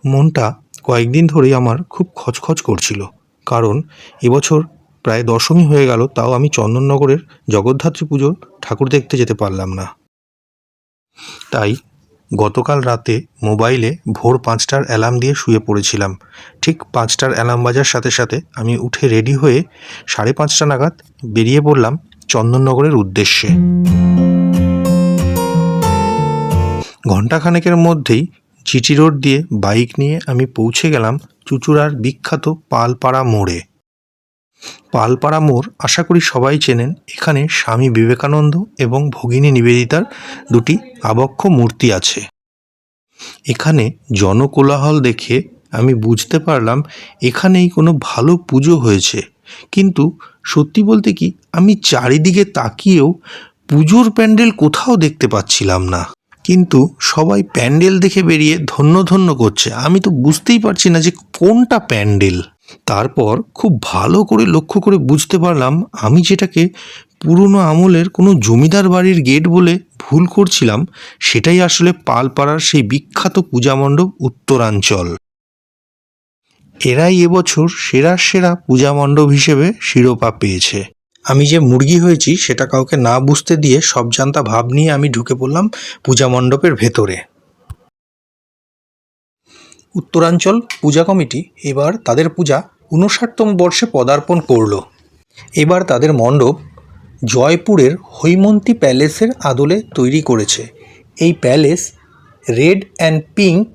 মনটা কয়েকদিন ধরেই আমার খুব খচখচ করছিল, কারণ এবছর প্রায় দশমী হয়ে গেল, তাও আমি চন্দননগরের জগদ্ধাত্রী পুজোর ঠাকুর দেখতে যেতে পারলাম না। তাই গতকাল রাতে মোবাইলে ভোর 5টার অ্যালার্ম দিয়ে শুয়ে পড়েছিলাম। ঠিক 5টার অ্যালার্ম বাজার সাথে সাথে আমি উঠে রেডি হয়ে 5:30 নাগাদ বেরিয়ে পড়লাম চন্দননগরের উদ্দেশ্যে। ঘণ্টাখানেকের মধ্যেই জিটি রোড দিয়ে বাইক নিয়ে আমি পৌঁছে গেলাম চুঁচুড়ার বিখ্যাত পালপাড়া মোড়ে। পালপাড়া মোড় আশা করি সবাই চেনেন। এখানে স্বামী বিবেকানন্দ এবং ভগিনী নিবেদিতার দুটি আবক্ষ মূর্তি আছে। এখানে জনকোলাহল দেখে আমি বুঝতে পারলাম এখানেই কোনো ভালো পুজো হয়েছে, কিন্তু সত্যি বলতে কি আমি চারিদিকে তাকিয়েও পুজোর প্যান্ডেল কোথাও দেখতে পাচ্ছিলাম না। কিন্তু সবাই প্যান্ডেল দেখে বেরিয়ে ধন্য ধন্য করছে, আমি তো বুঝতেই পারছি না যে কোনটা প্যান্ডেল। তারপর খুব ভালো করে লক্ষ্য করে বুঝতে পারলাম আমি যেটাকে পুরনো আমলের কোনো জমিদার বাড়ির গেট বলে ভুল করছিলাম, সেটাই আসলে পালপাড়ার সেই বিখ্যাত পূজা মণ্ডপ উত্তরাঞ্চল। এরাই এবছর সেরা সেরা পূজা মণ্ডপ হিসেবে শিরোপা পেয়েছে। আমি যে মুরগি হয়েছি সেটা কাউকে না বুঝতে দিয়ে সব জানতা ভাব নিয়ে আমি ঢুকে পড়লাম পূজা মণ্ডপের ভেতরে। উত্তরাঞ্চল পূজা কমিটি এবার তাদের পূজা 59তম বর্ষে পদার্পণ করল। এবার তাদের মণ্ডপ জয়পুরের হৈমন্তী প্যালেসের আদলে তৈরি করেছে। এই palace red and pink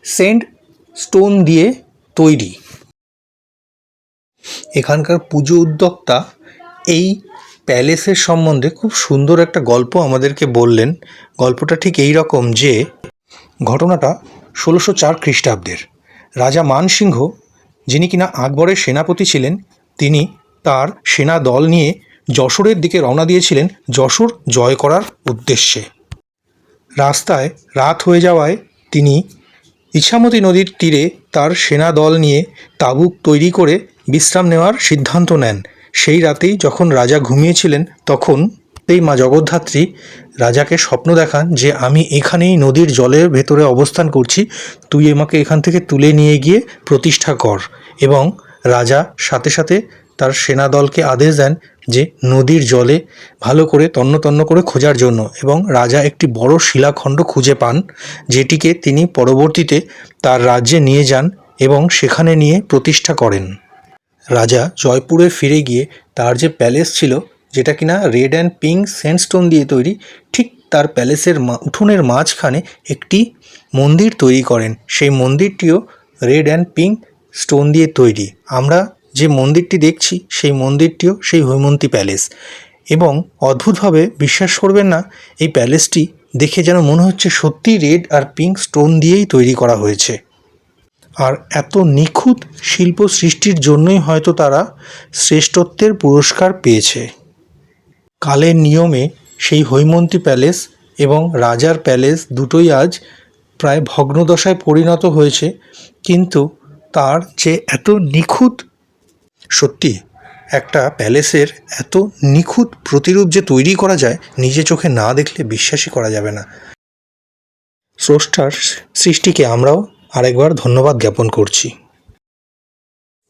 send stone দিয়ে তৈরি। এখানকার পুজো উদ্যোক্তা এই প্যালেসের সম্বন্ধে খুব সুন্দর একটা গল্প আমাদেরকে বললেন। গল্পটা ঠিক এই রকম যে, ঘটনাটা 1604 খ্রিস্টাব্দের। রাজা মানসিংহ, যিনি কিনা আকবরের সেনাপতি ছিলেন, তিনি তার সেনা দল নিয়ে যশোরের দিকে রওনা দিয়েছিলেন যশোর জয় করার উদ্দেশ্যে। রাস্তায় রাত হয়ে যাওয়ায় তিনি ইছামতি নদীর তীরে তার সেনা দল নিয়ে তাঁবু তৈরি করে বিশ্রাম নেওয়ার সিদ্ধান্ত নেন। সেই রাতেই যখন রাজা ঘুমিয়েছিলেন, তখন এই মা জগদ্ধাত্রী রাজাকে স্বপ্ন দেখান যে আমি এখানেই নদীর জলের ভেতরে অবস্থান করছি, তুই আমাকে এখান থেকে তুলে নিয়ে গিয়ে প্রতিষ্ঠা কর। এবং রাজা সাথে সাথে তার সেনাদলকে আদেশ দেন যে নদীর জলে ভালো করে তন্ন তন্ন করে খোঁজার জন্য। এবং রাজা একটি বড় শিলাখণ্ড খুঁজে পান, যেটিকে তিনি পরবর্তীতে তার রাজ্যে নিয়ে যান এবং সেখানে নিয়ে প্রতিষ্ঠা করেন। রাজা জয়পুরে ফিরে গিয়ে তার যে প্যালেস ছিল, যেটা কিনা রেড অ্যান্ড পিঙ্ক স্যান্ডস্টোন দিয়ে তৈরি, ঠিক তার প্যালেসের উঠোনের মাঝখানে একটি মন্দির তৈরি করেন। সেই মন্দিরটিও রেড অ্যান্ড পিঙ্ক স্টোন দিয়ে তৈরি। আমরা যে মন্দিরটি দেখছি সেই মন্দিরটিও সেই হৈমন্তী প্যালেস। এবং অদ্ভুতভাবে বিশ্বাস করবেন না, এই প্যালেসটি দেখে যেন মনে হচ্ছে সত্যি রেড আর পিঙ্ক স্টোন দিয়েই তৈরি করা হয়েছে। আর এত নিখুঁত শিল্প সৃষ্টির জন্যই হয়তো তারা শ্রেষ্ঠত্বের পুরস্কার পেয়েছে। কালের নিয়মে সেই হৈমন্তী প্যালেস এবং রাজার প্যালেস দুটোই আজ প্রায় ভগ্নদশায় পরিণত হয়েছে, কিন্তু তার যে এত নিখুঁত, সত্যি একটা প্যালেসের এত নিখুঁত প্রতিরূপ যে তৈরি করা যায়, নিজে চোখে না দেখলে বিশ্বাসই করা যাবে না। স্রষ্টার সৃষ্টিকে আমরাও আরেকবার ধন্যবাদ জ্ঞাপন করছি।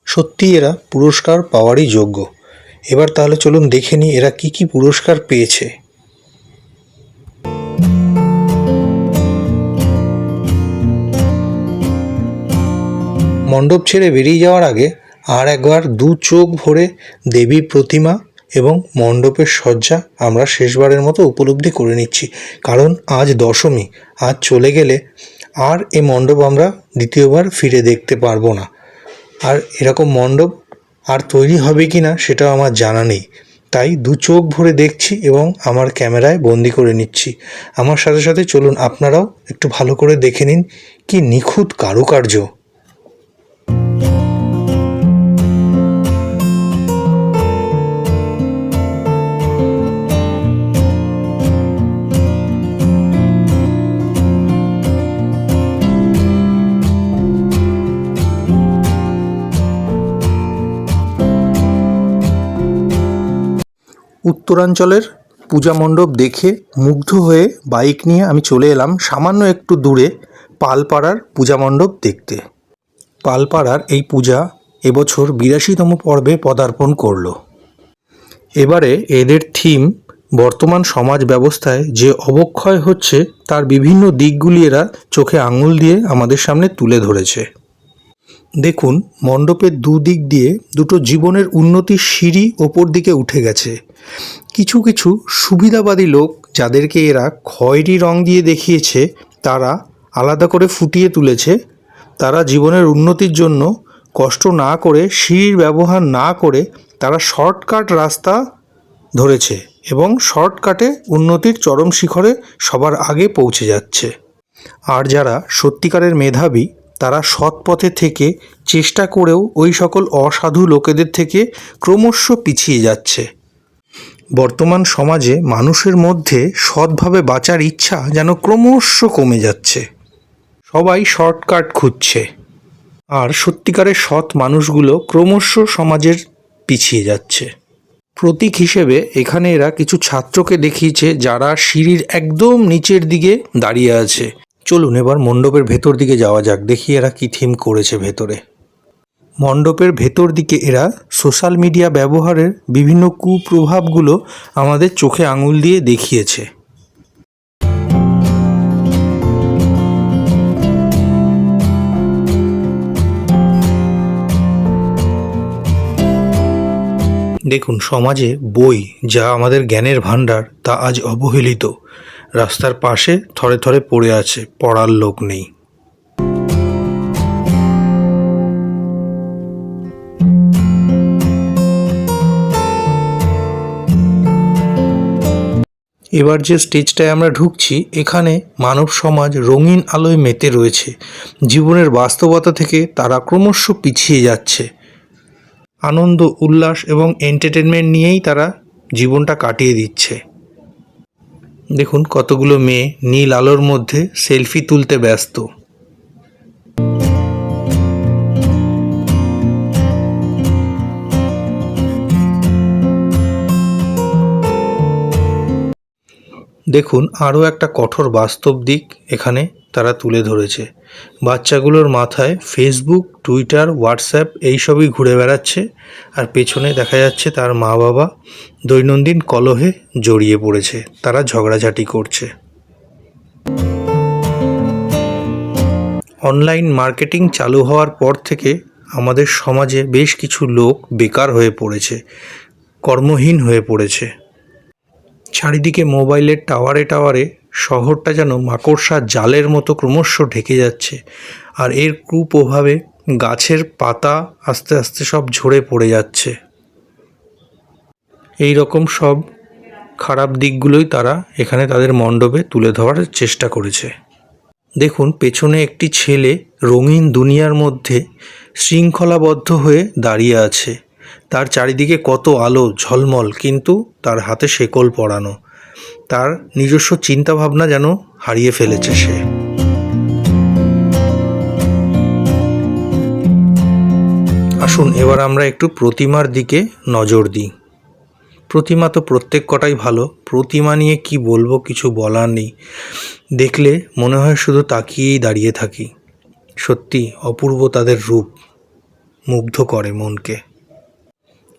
সত্যি এরা পুরস্কার পাওয়ারই যোগ্য। এবার তাহলে চলুন দেখে নিই এরা কি কি পুরস্কার পেয়েছে। মণ্ডপ ছেড়ে বেরিয়ে যাওয়ার আগে আর একবার দু চোখ ভরে দেবী প্রতিমা এবং মণ্ডপের সজ্জা আমরা শেষবারের মতো উপলব্ধি করে নিচ্ছি, কারণ আজ দশমী। আজ চলে গেলে আর এই মণ্ডপ আমরা দ্বিতীয়বার ফিরে দেখতে পারবো না। আর এরকম মণ্ডপ আর তৈরি হবে কি না সেটাও আমার জানা নেই, তাই দু চোখ ভরে দেখছি এবং আমার ক্যামেরায় বন্দি করে নিচ্ছি। আমার সাথে সাথে চলুন আপনারাও একটু ভালো করে দেখে নিন কি নিখুঁত কারুকার্য। উত্তরাঞ্চলের পূজা মণ্ডপ দেখে মুগ্ধ হয়ে বাইক নিয়ে আমি চলে এলাম সামান্য একটু দূরে পালপাড়ার পূজা মণ্ডপ দেখতে। পালপাড়ার এই পূজা এবছর ৮২তম পর্বে পদার্পণ করল। এবারে এদের থিম বর্তমান সমাজ ব্যবস্থায় যে অবক্ষয় হচ্ছে তার বিভিন্ন দিকগুলি এরা চোখে আঙুল দিয়ে আমাদের সামনে তুলে ধরেছে। দেখুন, মণ্ডপের দুদিক দিয়ে দুটো জীবনের উন্নতির সিঁড়ি ওপর দিকে উঠে গেছে। কিছু কিছু সুবিধাবাদী লোক যাদেরকে এরা খয়েরি রং দিয়ে দেখিয়েছে, তারা আলাদা করে ফুটিয়ে তুলেছে। তারা জীবনের উন্নতির জন্য কষ্ট না করে, সিঁড়ির ব্যবহার না করে তারা শর্টকাট রাস্তা ধরেছে এবং শর্টকাটে উন্নতির চরম শিখরে সবার আগে পৌঁছে যাচ্ছে। আর যারা সত্যিকারের মেধাবী, তারা সৎ পথে থেকে চেষ্টা করেও ওই সকল অসাধু লোকেদের থেকে ক্রমশ পিছিয়ে যাচ্ছে। বর্তমান সমাজে মানুষের মধ্যে সৎভাবে বাঁচার ইচ্ছা যেন ক্রমশ কমে যাচ্ছে। সবাই শর্টকাট খুঁজছে, আর সত্যিকারের সৎ মানুষগুলো ক্রমশ সমাজের পিছিয়ে যাচ্ছে। প্রতীক হিসেবে এখানে এরা কিছু ছাত্রকে দেখিয়েছে যারা সিঁড়ির একদম নিচের দিকে দাঁড়িয়ে আছে। চলুন এবার মণ্ডপের ভেতর দিকে যাওয়া যাক, দেখি এরা কী থিম করেছে ভেতরে। মণ্ডপের ভেতর দিকে এরা সোশ্যাল মিডিয়া ব্যবহারের বিভিন্ন কুপ্রভাবগুলো আমাদের চোখে আঙুল দিয়ে দেখিয়েছে। দেখুন, সমাজে বই যা আমাদের জ্ঞানের ভাণ্ডার, তা আজ অবহেলিত। রাস্তার পাশে থরে থরে পড়ে আছে, পড়ার লোক নেই। এবার যে স্টেজটায় আমরা ঢুকছি, এখানে মানব সমাজ রঙিন আলোয় মেতে রয়েছে। জীবনের বাস্তবতা থেকে তারা ক্রমশ পিছিয়ে যাচ্ছে। আনন্দ, উল্লাস এবং এন্টারটেনমেন্ট নিয়েই তারা জীবনটা কাটিয়ে দিচ্ছে। দেখুন, কতগুলো মেয়ে নীল আলোর মধ্যে সেলফি তুলতে ব্যস্ত। দেখুন, আরও একটা কঠোর বাস্তব দিক এখানে তারা তুলে ধরেছে। বাচ্চাগুলোর মাথায় ফেসবুক, টুইটার, হোয়াটসঅ্যাপ এইসবই ঘুরে বেড়াচ্ছে, আর পেছনে দেখা যাচ্ছে তার মা বাবা দৈনন্দিন কলহে জড়িয়ে পড়েছে, তারা ঝগড়াঝাটি করছে। অনলাইন মার্কেটিং চালু হওয়ার পর থেকে আমাদের সমাজে বেশ কিছু লোক বেকার হয়ে পড়েছে, কর্মহীন হয়ে পড়েছে। চারিদিকে মোবাইলের টাওয়ারে টাওয়ারে শহরটা যেন মাকড়সার জালের মতো ক্রমশ ঢেকে যাচ্ছে, আর এর কুপ্রভাবে গাছের পাতা আস্তে আস্তে সব ঝরে পড়ে যাচ্ছে। এই রকম সব খারাপ দিকগুলোই তারা এখানে তাদের মণ্ডপে তুলে ধরার চেষ্টা করেছে। দেখুন, পেছনে একটি ছেলে রঙিন দুনিয়ার মধ্যে শৃঙ্খলাবদ্ধ হয়ে দাঁড়িয়ে আছে। তার চারিদিকে কত আলো ঝলমল, কিন্তু তার হাতে শেকল পরানো। তার নিজস্ব চিন্তাভাবনা যেন হারিয়ে ফেলেছে সে। আসুন এবার আমরা একটু প্রতিমার দিকে নজর দিই। প্রতিমা তো প্রত্যেক কটাই ভালো, প্রতিমা নিয়ে কি বলবো, কিছু বলার নেই। দেখলে মনে হয় শুধু তাকিয়েই দাঁড়িয়ে থাকি। সত্যি অপূর্ব তাদের রূপ, মুগ্ধ করে মনকে।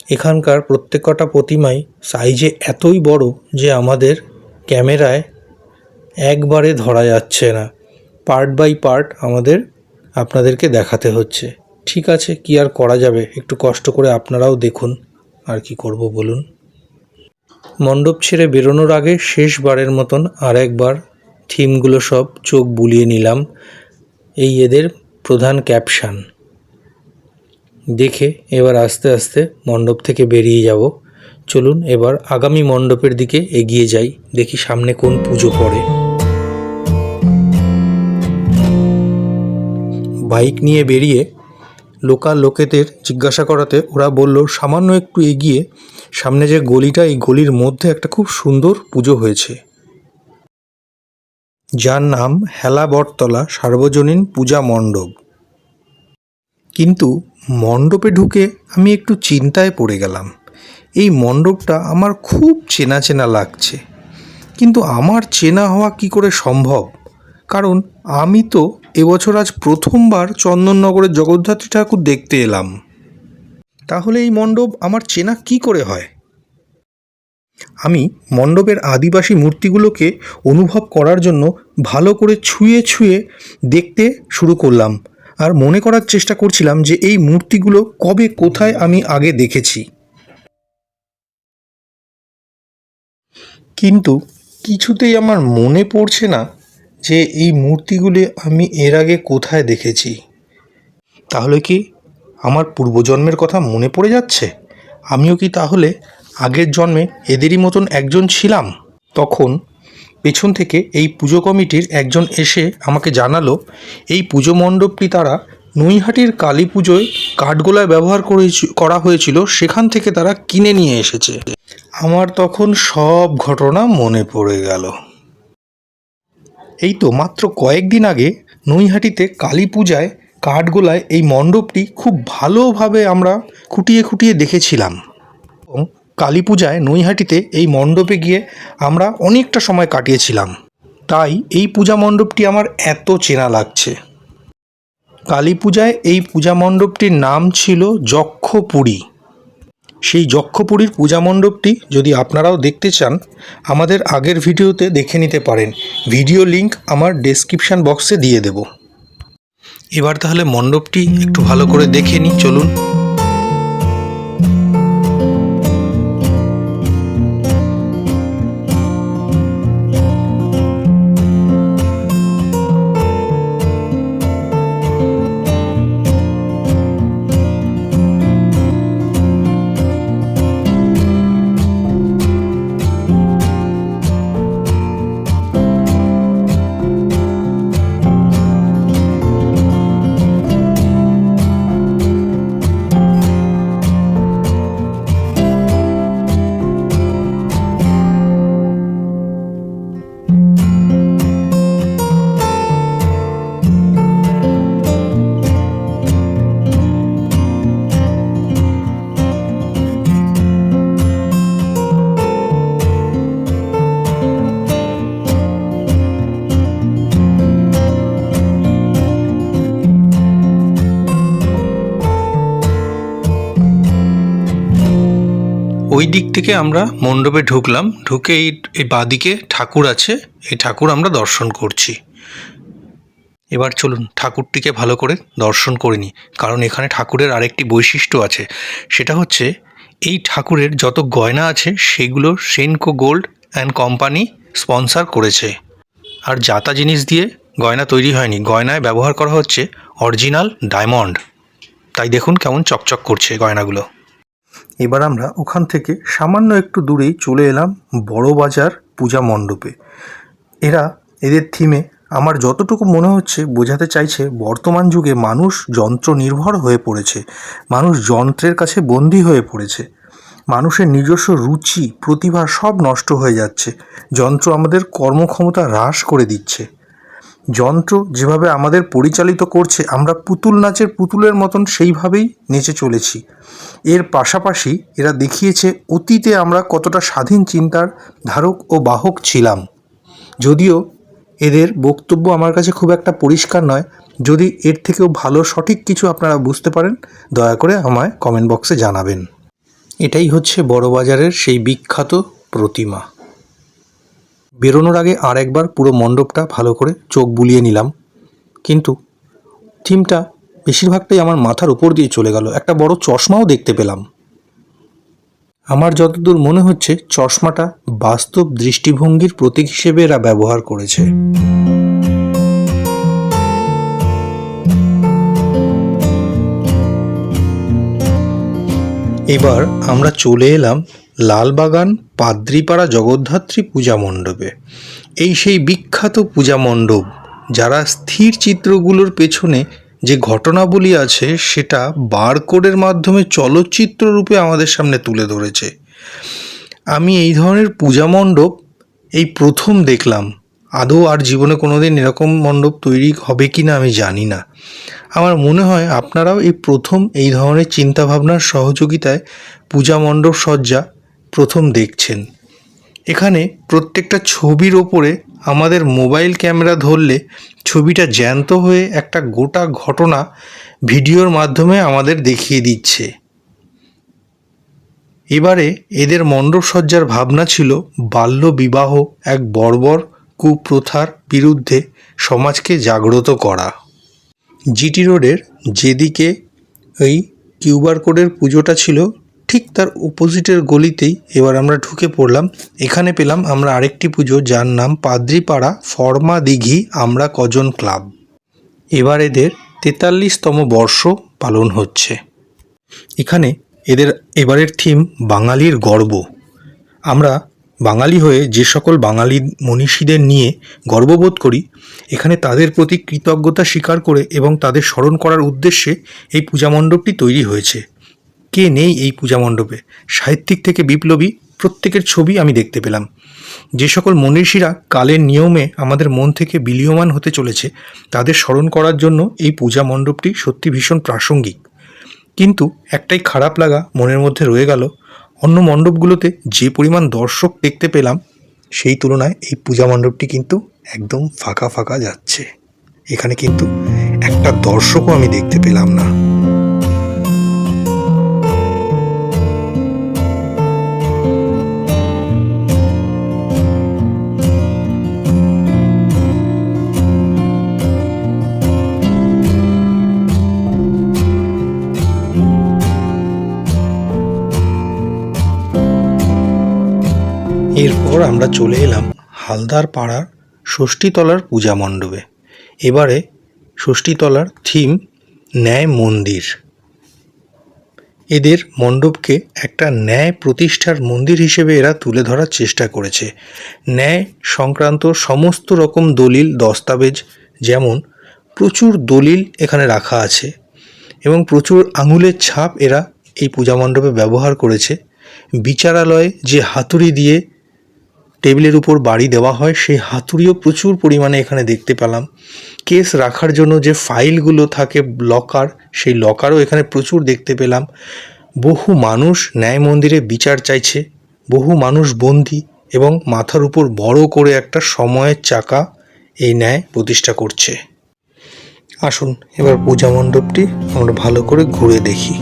এখানকার প্রত্যেক কটা প্রতিমাই সাইজে এতই বড় যে আমাদের ক্যামেরায় একবারে ধরা যাচ্ছে না, পার্ট বাই পার্ট আপনাদেরকে দেখাতে হচ্ছে। ঠিক আছে, কি আর করা যাবে, একটু কষ্ট করে আপনারাও দেখুন, আর কি করব বলুন। মণ্ডপ ছেড়ে বেরোনোর আগে শেষবারের মতন আর একবার থিমগুলো সব চোখ বুলিয়ে নিলাম। এই এদের প্রধান ক্যাপশন দেখে এবার আস্তে আস্তে মণ্ডপ থেকে বেরিয়ে যাব। চলুন এবার আগামী মণ্ডপের দিকে এগিয়ে যাই, দেখি সামনে কোন পুজো পড়ে। বাইক নিয়ে বেরিয়ে লোকাল লোকেদের জিজ্ঞাসা করাতে ওরা বলল সামান্য একটু এগিয়ে সামনে যে গলিটা, এই গলির মধ্যে একটা খুব সুন্দর পুজো হয়েছে, যার নাম হেলা বটতলা সার্বজনীন পূজা মণ্ডপ। কিন্তু মণ্ডপে ঢুকে আমি একটু চিন্তায় পড়ে গেলাম। এই মণ্ডপটা আমার খুব চেনা চেনা লাগছে, কিন্তু আমার চেনা হওয়া কি করে সম্ভব? কারণ আমি তো এবছর আজ প্রথমবার চন্দননগরের জগদ্ধাত্রী ঠাকুর দেখতে এলাম। তাহলে এই মণ্ডপ আমার চেনা কি করে হয়? আমি মণ্ডপের আদিবাসী মূর্তিগুলোকে অনুভব করার জন্য ভালো করে ছুঁয়ে ছুঁয়ে দেখতে শুরু করলাম, আর মনে করার চেষ্টা করছিলাম যে এই মূর্তিগুলো কবে কোথায় আমি আগে দেখেছি। কিন্তু কিছুতেই আমার মনে পড়ছে না যে এই মূর্তিগুলি আমি এর আগে কোথায় দেখেছি। তাহলে কি আমার পূর্বজন্মের কথা মনে পড়ে যাচ্ছে? আমিও কি তাহলে আগের জন্মে এদেরই মতন একজন ছিলাম? তখন পেছন থেকে এই পুজো কমিটির একজন এসে আমাকে জানালো এই পুজো মণ্ডপটি তারা নৈহাটির কালী পুজোয় কাঠগোলায় ব্যবহার করা হয়েছিল, সেখান থেকে তারা কিনে নিয়ে এসেছে। আমার তখন সব ঘটনা মনে পড়ে গেল। এই তো মাত্র কয়েকদিন আগে নৈহাটিতে কালী পূজায় কাঠগোলায় এই মণ্ডপটি খুব ভালোভাবে আমরা খুঁটিয়ে খুঁটিয়ে দেখেছিলাম, এবং কালী পূজায় নৈহাটিতে এই মণ্ডপে গিয়ে আমরা অনেকটা সময় কাটিয়েছিলাম। তাই এই পূজা মণ্ডপটি আমার এত চেনা লাগছে। কালী পূজায় এই পূজা মণ্ডপটির নাম ছিল যক্ষপুরী। সেই যক্ষপুরীর পূজা মণ্ডপটি যদি আপনারাও দেখতে চান, আমাদের আগের ভিডিওতে দেখে নিতে পারেন। ভিডিও লিংক আমার ডেসক্রিপশান বক্সে দিয়ে দেব। এবার তাহলে মণ্ডপটি একটু ভালো করে দেখে নিই, চলুন। ওই দিক থেকে আমরা মণ্ডপে ঢুকলাম, ঢুকে এই বাঁদিকে ঠাকুর আছে, এই ঠাকুর আমরা দর্শন করছি। এবার চলুন ঠাকুরটিকে ভালো করে দর্শন করে নিই, কারণ এখানে ঠাকুরের আরেকটি বৈশিষ্ট্য আছে। সেটা হচ্ছে এই ঠাকুরের যত গয়না আছে সেগুলো Senco gold and company sponsor করেছে। আর জাতা জিনিস দিয়ে গয়না তৈরি হয়নি, গয়নায় ব্যবহার করা হচ্ছে অরিজিনাল ডায়মন্ড। তাই দেখুন কেমন চকচক করছে গয়নাগুলো। এবার আমরা ওখান থেকে সামান্য একটু দূরেই চলে এলাম বড়বাজার পূজা মণ্ডপে। এদের থিমে আমার যতটুকু মনে হচ্ছে বোঝাতে চাইছে বর্তমান যুগে মানুষ যন্ত্র নির্ভর হয়ে পড়েছে, মানুষ যন্ত্রের কাছে বন্দী হয়ে পড়েছে, মানুষের নিজস্ব রুচি প্রতিভা সব নষ্ট হয়ে যাচ্ছে। যন্ত্র আমাদের কর্মক্ষমতা হ্রাস করে দিচ্ছে। যন্ত্র যেভাবে আমাদের পরিচালিত করছে, আমরা পুতুল নাচের পুতুলের মতন সেইভাবেই নেচে চলেছি। এর পাশাপাশি এরা দেখিয়েছে অতীতে আমরা কতটা স্বাধীন চিন্তার ধারক ও বাহক ছিলাম। যদিও এদের বক্তব্য আমার কাছে খুব একটা পরিষ্কার নয়, যদি এর থেকেও ভালো সঠিক কিছু আপনারা বুঝতে পারেন দয়া করে আমায় কমেন্ট বক্সে জানাবেন। এটাই হচ্ছে বড়বাজারের সেই বিখ্যাত প্রতিমা। বেরোনোর আগে আর একবার পুরো মণ্ডপটা ভালো করে চোখ বুলিয়ে নিলাম, কিন্তু থিমটা বেশিরভাগটাই আমার মাথার উপর দিয়ে চলে গেল। একটা বড় চশমাও দেখতে পেলাম। আমার যতদূর মনে হচ্ছে চশমাটা বাস্তব দৃষ্টিভঙ্গির প্রতীক হিসেবে এরা ব্যবহার করেছে। এবার আমরা চলে এলাম লালবাগান পাদ্রিপাড়া জগদ্ধাত্রী পূজা মণ্ডপে। এই সেই বিখ্যাত পূজা মণ্ডপ, যারা স্থির চিত্রগুলোর পেছনে যে ঘটনাবলী আছে সেটা বারকোডের মাধ্যমে চলচ্চিত্র রূপে আমাদের সামনে তুলে ধরেছে। আমি এই ধরনের পূজা মণ্ডপ এই প্রথম দেখলাম। আদৌ আর জীবনে কোনোদিন এরকম মণ্ডপ তৈরি হবে কি না আমি জানি না। আমার মনে হয় আপনারাও এই প্রথম এই ধরনের চিন্তাভাবনার সহযোগিতায় পূজা মণ্ডপ সজ্জা প্রথম দেখছেন। এখানে প্রত্যেকটা ছবির ওপরে আমাদের মোবাইল ক্যামেরা ধরলে ছবিটা জ্যান্ত হয়ে একটা গোটা ঘটনা ভিডিওর মাধ্যমে আমাদের দেখিয়ে দিচ্ছে। এবারে এদের মণ্ডপসজ্জার ভাবনা ছিল বাল্য বিবাহ এক বর্বর কুপ্রথার বিরুদ্ধে সমাজকে জাগ্রত করা। জিটি রোডের যেদিকে ওই কিউআর কোডের পুজোটা ছিল ঠিক তার অপোজিটের গলিতেই এবার আমরা ঢুকে পড়লাম। এখানে পেলাম আমরা আরেকটি পুজো, যার নাম পাদ্রিপাড়া ফর্মা দিঘি আমরা কজন ক্লাব। এবার এদের 43তম বর্ষ পালন হচ্ছে। এখানে এদের এবারের থিম বাঙালির গর্ব। আমরা বাঙালি হয়ে যে সকল বাঙালি মনীষীদের নিয়ে গর্ববোধ করি, এখানে তাদের প্রতি কৃতজ্ঞতা স্বীকার করে এবং তাদের স্মরণ করার উদ্দেশ্যে এই পূজা মণ্ডপটি তৈরি হয়েছে। কে নেই এই পূজা মণ্ডপে? সাহিত্যিক থেকে বিপ্লবী প্রত্যেকের ছবি আমি দেখতে পেলাম। যে সকল মনীষীরা কালের নিয়মে আমাদের মন থেকে বিলীয়মান হতে চলেছে, তাদের স্মরণ করার জন্য এই পূজা মণ্ডপটি সত্যি ভীষণ প্রাসঙ্গিক। কিন্তু একটাই খারাপ লাগা মনের মধ্যে রয়ে গেল, অন্য মণ্ডপগুলোতে যে পরিমাণ দর্শক দেখতে পেলাম সেই তুলনায় এই পূজা মণ্ডপটি কিন্তু একদম ফাঁকা ফাঁকা যাচ্ছে। এখানে কিন্তু একটা দর্শকও আমি দেখতে পেলাম না। এরপর আমরা চলে এলাম হালদার পাড়ার ষষ্ঠীতলার পূজা মণ্ডপে। এবারে ষষ্ঠীতলার থিম ন্যায় মন্দির। এদের মণ্ডপকে একটা ন্যায় প্রতিষ্ঠার মন্দির হিসেবে এরা তুলে ধরার চেষ্টা করেছে। ন্যায় সংক্রান্ত সমস্ত রকম দলিল দস্তাবেজ, যেমন প্রচুর দলিল এখানে রাখা আছে এবং প্রচুর আঙুলের ছাপ এরা এই পূজা মণ্ডপে ব্যবহার করেছে। বিচারালয়ে যে হাতুড়ি দিয়ে টেবিলের উপর বাড়ি দেওয়া হয়, সেই হাতুড়িও প্রচুর পরিমাণে এখানে দেখতে পেলাম। কেস রাখার জন্য যে ফাইলগুলো থাকে লকার, সেই লকারও এখানে প্রচুর দেখতে পেলাম। বহু মানুষ ন্যায় মন্দিরে বিচার চাইছে, বহু মানুষ বন্দী এবং মাথার উপর বড় করে একটা সময়ের চাকা এই ন্যায় প্রতিষ্ঠা করছে। আসুন এবার পূজা মণ্ডপটি আমরা ভালো করে ঘুরে দেখি।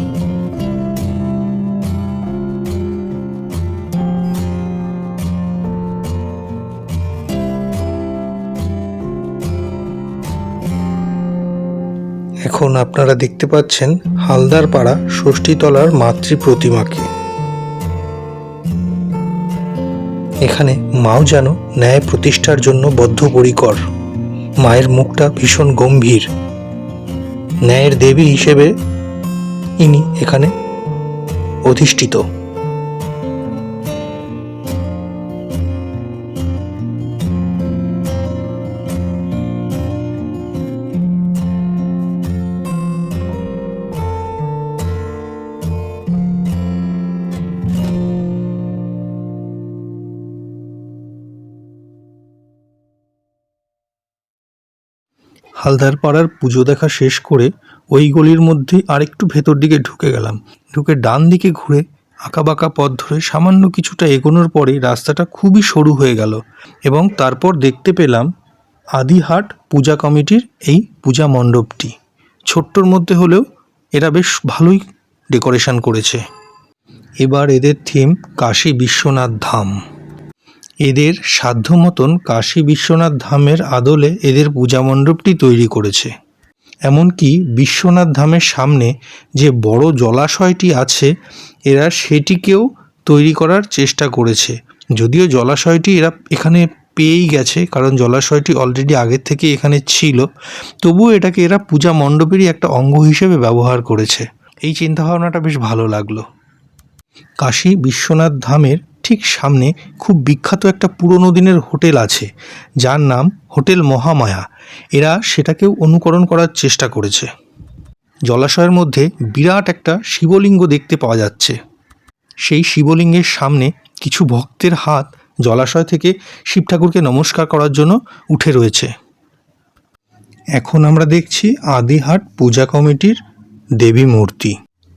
এখন আপনারা দেখতে পাচ্ছেন হালদার পাড়া ষষ্ঠীতলার মাতৃ প্রতিমাকে। এখানে মাও যেন ন্যায় প্রতিষ্ঠার জন্য বদ্ধপরিকর। মায়ের মুখটা ভীষণ গম্ভীর। ন্যায়ের দেবী হিসেবে ইনি এখানে অধিষ্ঠিত। হালদার পাড়ার পুজো দেখা শেষ করে ওই গলির মধ্যেই আরেকটু ভেতর দিকে ঢুকে গেলাম। ঢুকে ডান দিকে ঘুরে আঁকাবাঁকা পথ ধরে সামান্য কিছুটা এগোনোর পরে রাস্তাটা খুবই সরু হয়ে গেল এবং তারপর দেখতে পেলাম আদিহাট পূজা কমিটির এই পূজা মণ্ডপটি। ছোট্টর মধ্যে হলেও এরা বেশ ভালোই ডেকোরেশন করেছে। এবার এদের থিম কাশী বিশ্বনাথ ধাম। এদের সাধ্য মতন কাশী বিশ্বনাথ ধামের আদলে এদের পূজা মণ্ডপটি তৈরি করেছে। এমনকি বিশ্বনাথ ধামের সামনে যে বড় জলাশয়টি আছে, এরা সেটিকেও তৈরি করার চেষ্টা করেছে। যদিও জলাশয়টি এরা এখানে পেয়েই গেছে, কারণ জলাশয়টি অলরেডি আগের থেকে এখানে ছিল, তবুও এটাকে এরা পূজা মণ্ডপেরই একটা অঙ্গ হিসেবে ব্যবহার করেছে। এই চিন্তাভাবনাটা বেশ ভালো লাগলো। কাশী বিশ্বনাথ ধামের ঠিক সামনে খুব বিখ্যাত একটা পুরনো দিনের হোটেল আছে, যার নাম হোটেল মহামায়া। এরা সেটাকেও অনুকরণ করার চেষ্টা করেছে। জলাশয়ের মধ্যে বিরাট একটা শিবলিঙ্গ দেখতে পাওয়া যাচ্ছে। সেই শিবলিঙ্গের সামনে কিছু ভক্তের হাত জলাশয় থেকে শিব ঠাকুরকে নমস্কার করার জন্য উঠে রয়েছে। এখন আমরা দেখছি আদিহাট পূজা কমিটির দেবী মূর্তি।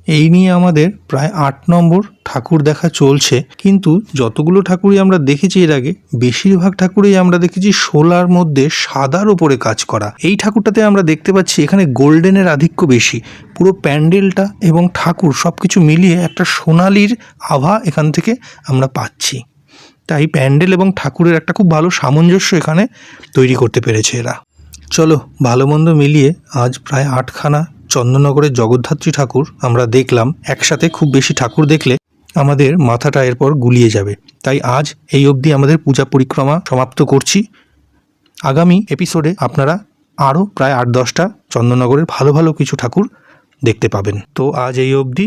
এই নিয়ে আমাদের প্রায় 8 নম্বর ঠাকুর দেখা চলছে, কিন্তু যতগুলো ঠাকুরই আমরা দেখেছি এর আগে, বেশিরভাগ ঠাকুরই আমরা দেখেছি শোলার মধ্যে সাদার ওপরে কাজ করা। এই ঠাকুরটাতে আমরা দেখতে পাচ্ছি এখানে গোল্ডেনের আধিক্য বেশি। পুরো প্যান্ডেলটা এবং ঠাকুর সব কিছু মিলিয়ে একটা সোনালির আভা এখান থেকে আমরা পাচ্ছি। তাই প্যান্ডেল এবং ঠাকুরের একটা খুব ভালো সামঞ্জস্য এখানে তৈরি করতে পেরেছে এরা। চলো, ভালো মন্দ মিলিয়ে আজ প্রায় 8খানা চন্দননগরের জগদ্ধাত্রী ঠাকুর আমরা দেখলাম। একসাথে খুব বেশি ঠাকুর দেখলে আমাদের মাথাটা এরপর গুলিয়ে যাবে, তাই আজ এই অবধি আমাদের পূজা পরিক্রমা সমাপ্ত করছি। আগামী এপিসোডে আপনারা আরও প্রায় 8-10টা চন্দননগরের ভালো ভালো কিছু ঠাকুর দেখতে পাবেন। তো আজ এই অবধি,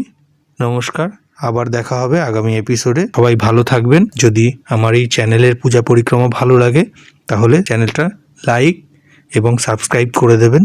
নমস্কার, আবার দেখা হবে আগামী এপিসোডে। সবাই ভালো থাকবেন। যদি আমার এই চ্যানেলের পূজা পরিক্রমা ভালো লাগে তাহলে চ্যানেলটা লাইক এবং সাবস্ক্রাইব করে দেবেন।